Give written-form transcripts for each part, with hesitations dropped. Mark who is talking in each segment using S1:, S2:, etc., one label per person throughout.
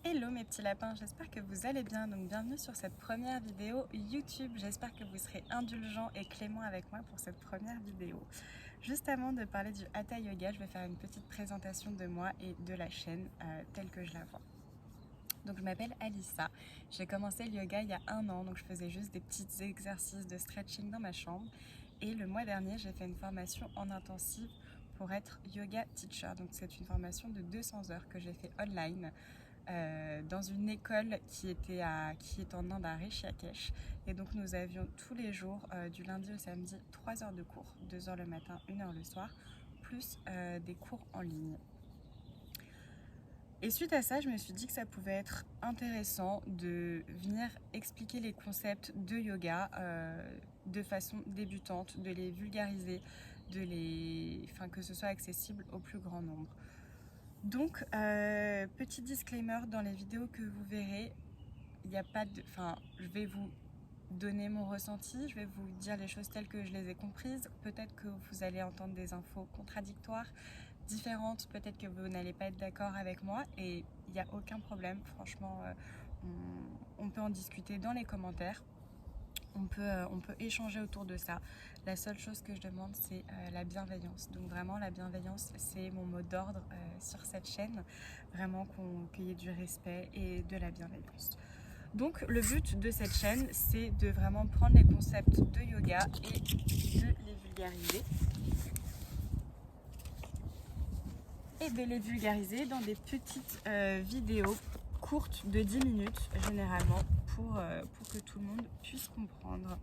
S1: Hello mes petits lapins, j'espère que vous allez bien, donc bienvenue sur cette première vidéo YouTube. J'espère que vous serez indulgents et cléments avec moi pour cette première vidéo. Juste avant de parler du Hatha Yoga, je vais faire une petite présentation de moi et de la chaîne telle que je la vois. Donc je m'appelle Alissa, j'ai commencé le yoga il y a 1 an, donc je faisais juste des petits exercices de stretching dans ma chambre. Et le mois dernier, j'ai fait une formation en intensive pour être yoga teacher. Donc c'est une formation de 200 heures que j'ai fait online. Dans une école qui est en Inde à Rishikesh, et donc nous avions tous les jours du lundi au samedi 3 heures de cours, 2 heures le matin, 1 heure le soir, plus des cours en ligne. Et suite à ça, je me suis dit que ça pouvait être intéressant de venir expliquer les concepts de yoga de façon débutante, de les vulgariser, que ce soit accessible au plus grand nombre. Donc, petit disclaimer, dans les vidéos que vous verrez, il n'y a pas de... je vais vous donner mon ressenti, je vais vous dire les choses telles que je les ai comprises. Peut-être que vous allez entendre des infos contradictoires, différentes, peut-être que vous n'allez pas être d'accord avec moi, et il n'y a aucun problème, franchement, on peut en discuter dans les commentaires. On peut échanger autour de ça. La seule chose que je demande, c'est la bienveillance. Donc vraiment, la bienveillance, c'est mon mot d'ordre sur cette chaîne. Vraiment qu'il y ait du respect et de la bienveillance. Donc le but de cette chaîne, c'est de vraiment prendre les concepts de yoga et de les vulgariser. Dans des petites vidéos courtes de 10 minutes généralement pour que tout le monde puisse comprendre.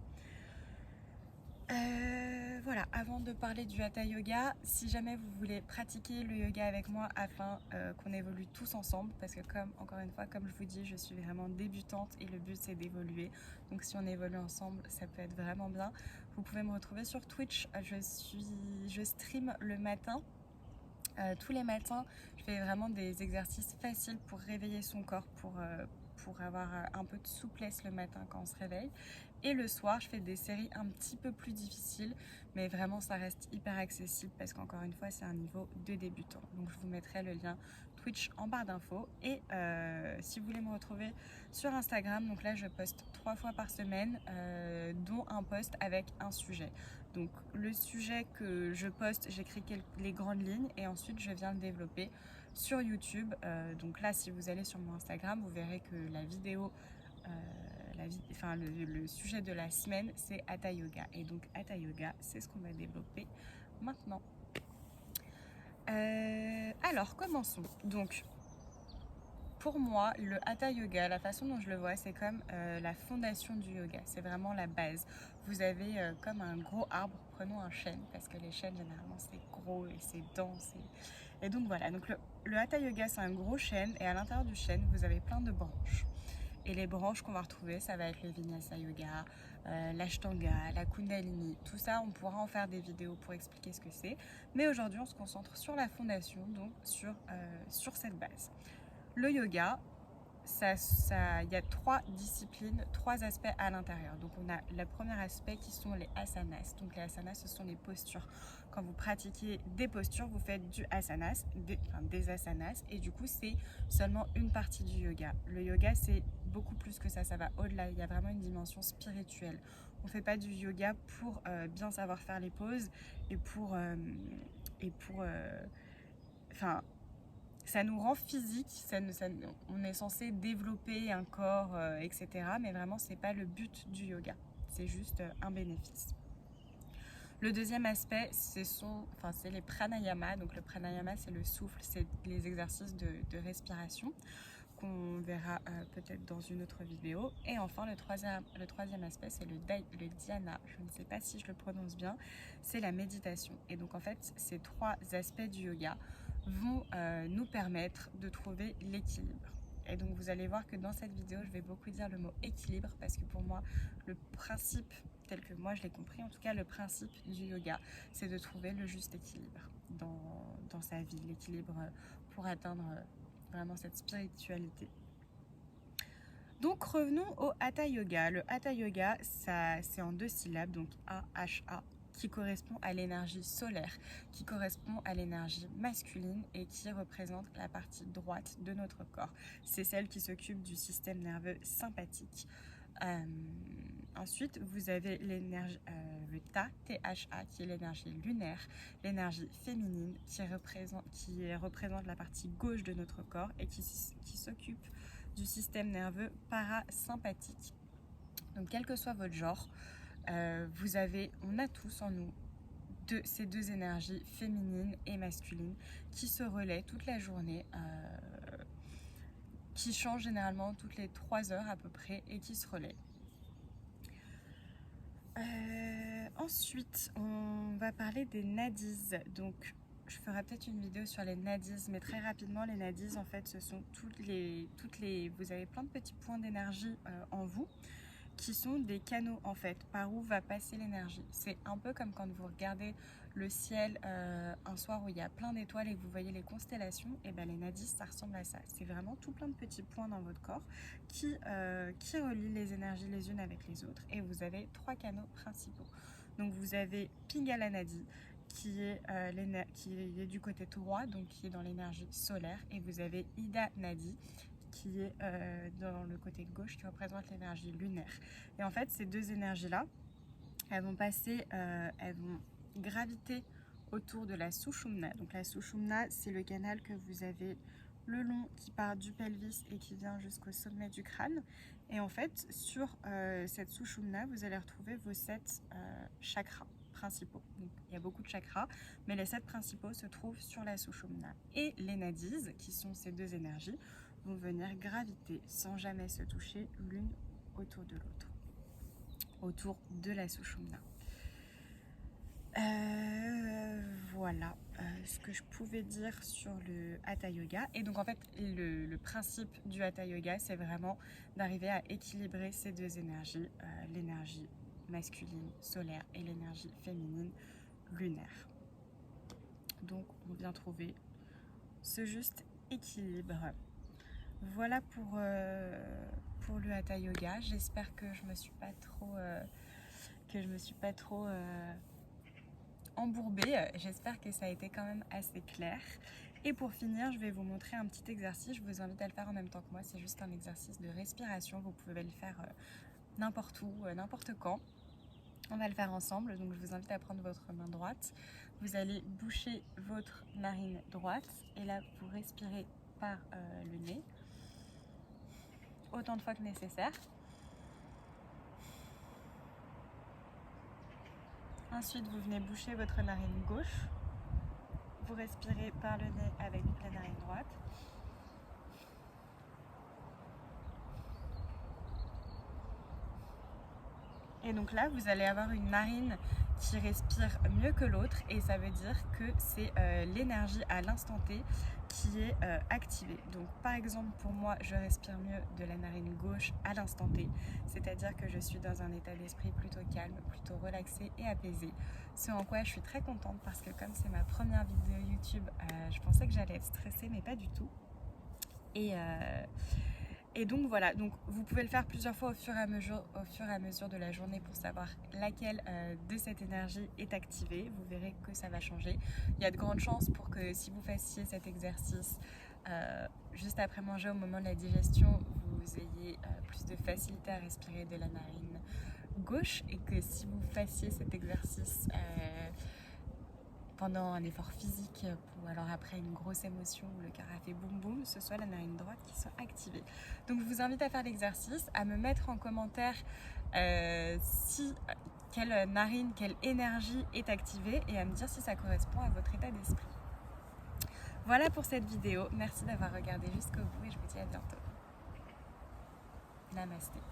S1: Voilà, avant de parler du Hatha Yoga, si jamais vous voulez pratiquer le yoga avec moi afin qu'on évolue tous ensemble, parce que encore une fois, comme je vous dis, je suis vraiment débutante et le but c'est d'évoluer. Donc si on évolue ensemble, ça peut être vraiment bien. Vous pouvez me retrouver sur Twitch, je stream le matin. Tous les matins, je fais vraiment des exercices faciles pour réveiller son corps, pour avoir un peu de souplesse le matin quand on se réveille. Et le soir, je fais des séries un petit peu plus difficiles, mais vraiment ça reste hyper accessible parce qu'encore une fois, c'est un niveau de débutant. Donc je vous mettrai le lien Twitch en barre d'infos. Et si vous voulez me retrouver sur Instagram, donc là je poste 3 fois par semaine, dont un post avec un sujet. Donc le sujet que je poste, j'écris les grandes lignes et ensuite je viens le développer sur YouTube. Donc là, si vous allez sur mon Instagram, vous verrez que la vidéo, le sujet de la semaine, c'est Hatha Yoga. Et donc Hatha Yoga, c'est ce qu'on va développer maintenant. Alors commençons. Donc pour moi, le Hatha Yoga, la façon dont je le vois, c'est comme la fondation du yoga. C'est vraiment la base. Vous avez comme un gros arbre, prenons un chêne, parce que les chênes, généralement, c'est gros et c'est dense. Et donc voilà, donc le Hatha Yoga, c'est un gros chêne, et à l'intérieur du chêne, vous avez plein de branches. Et les branches qu'on va retrouver, ça va être le Vinyasa Yoga, l'Ashtanga, la Kundalini. Tout ça, on pourra en faire des vidéos pour expliquer ce que c'est. Mais aujourd'hui, on se concentre sur la fondation, donc sur cette base. Le yoga, il y a 3 disciplines, 3 aspects à l'intérieur. Donc on a le premier aspect qui sont les asanas. Donc les asanas, ce sont les postures. Quand vous pratiquez des postures, vous faites des asanas, et du coup c'est seulement une partie du yoga. Le yoga, c'est beaucoup plus que ça va au-delà. Il y a vraiment une dimension spirituelle. On ne fait pas du yoga pour bien savoir faire les poses et ça nous rend physique, on est censé développer un corps, etc. Mais vraiment, c'est pas le but du yoga. C'est juste un bénéfice. Le deuxième aspect, c'est les pranayamas. Donc le pranayama, c'est le souffle, c'est les exercices de respiration qu'on verra peut-être dans une autre vidéo. Et enfin, le troisième aspect, c'est le dhyana. Je ne sais pas si je le prononce bien. C'est la méditation. Et donc en fait, ces 3 aspects du yoga vont nous permettre de trouver l'équilibre. Et donc vous allez voir que dans cette vidéo, je vais beaucoup dire le mot équilibre parce que pour moi, le principe, tel que moi je l'ai compris, en tout cas le principe du yoga, c'est de trouver le juste équilibre dans sa vie, l'équilibre pour atteindre vraiment cette spiritualité. Donc revenons au Hatha Yoga. Le Hatha Yoga, c'est en 2 syllabes, donc A-H-A. qui correspond à l'énergie solaire, qui correspond à l'énergie masculine et qui représente la partie droite de notre corps. C'est celle qui s'occupe du système nerveux sympathique. Ensuite, vous avez l'énergie, le THA, qui est l'énergie lunaire, l'énergie féminine qui représente la partie gauche de notre corps et qui s'occupe du système nerveux parasympathique. Donc, quel que soit votre genre, on a tous en nous ces deux énergies féminines et masculines qui se relaient toute la journée, qui changent généralement toutes les 3 heures à peu près et qui se relaient. Ensuite, on va parler des nadis. Donc, je ferai peut-être une vidéo sur les nadis, mais très rapidement, les nadis, en fait, ce sont vous avez plein de petits points d'énergie en vous, qui sont des canaux en fait, par où va passer l'énergie. C'est un peu comme quand vous regardez le ciel un soir où il y a plein d'étoiles et que vous voyez les constellations, et bien les nadis, ça ressemble à ça. C'est vraiment tout plein de petits points dans votre corps qui relient les énergies les unes avec les autres, et vous avez 3 canaux principaux. Donc vous avez Pingala Nadi qui est du côté droit, donc qui est dans l'énergie solaire, et vous avez Ida Nadi qui est dans le côté gauche, qui représente l'énergie lunaire. Et en fait, ces deux énergies-là, elles vont graviter autour de la Sushumna. Donc la Sushumna, c'est le canal que vous avez le long qui part du pelvis et qui vient jusqu'au sommet du crâne. Et en fait, sur cette Sushumna, vous allez retrouver vos 7 chakras principaux. Donc, il y a beaucoup de chakras, mais les 7 principaux se trouvent sur la Sushumna. Et les nadis, qui sont ces deux énergies, vont venir graviter sans jamais se toucher l'une autour de l'autre, autour de la Sushumna. Voilà ce que je pouvais dire sur le Hatha Yoga. Et donc en fait, le principe du Hatha Yoga, c'est vraiment d'arriver à équilibrer ces deux énergies, l'énergie masculine solaire et l'énergie féminine lunaire. Donc on vient trouver ce juste équilibre. Voilà pour le Hatha Yoga. J'espère que je me suis pas trop embourbée. J'espère que ça a été quand même assez clair. Et pour finir, je vais vous montrer un petit exercice. Je vous invite à le faire en même temps que moi. C'est juste un exercice de respiration. Vous pouvez le faire n'importe où, n'importe quand. On va le faire ensemble. Donc je vous invite à prendre votre main droite. Vous allez boucher votre narine droite. Et là, vous respirez par le nez, autant de fois que nécessaire. Ensuite, vous venez boucher votre narine gauche. Vous respirez par le nez avec la narine droite. Et donc là, vous allez avoir une narine qui respire mieux que l'autre, et ça veut dire que c'est l'énergie à l'instant T qui est activée. Donc par exemple, pour moi, je respire mieux de la narine gauche à l'instant T, c'est-à-dire que je suis dans un état d'esprit plutôt calme, plutôt relaxé et apaisé. Ce en quoi je suis très contente, parce que comme c'est ma première vidéo YouTube, je pensais que j'allais être stressée, mais pas du tout. Et donc voilà, donc vous pouvez le faire plusieurs fois au fur et à mesure de la journée pour savoir laquelle de cette énergie est activée. Vous verrez que ça va changer. Il y a de grandes chances pour que si vous fassiez cet exercice juste après manger, au moment de la digestion, vous ayez plus de facilité à respirer de la narine gauche, et que si vous fassiez cet exercice pendant un effort physique, ou alors après une grosse émotion où le cœur a fait boum boum, ce soit la narine droite qui soit activée. Donc je vous invite à faire l'exercice, à me mettre en commentaire quelle narine, quelle énergie est activée, et à me dire si ça correspond à votre état d'esprit. Voilà pour cette vidéo, merci d'avoir regardé jusqu'au bout et je vous dis à bientôt. Namasté.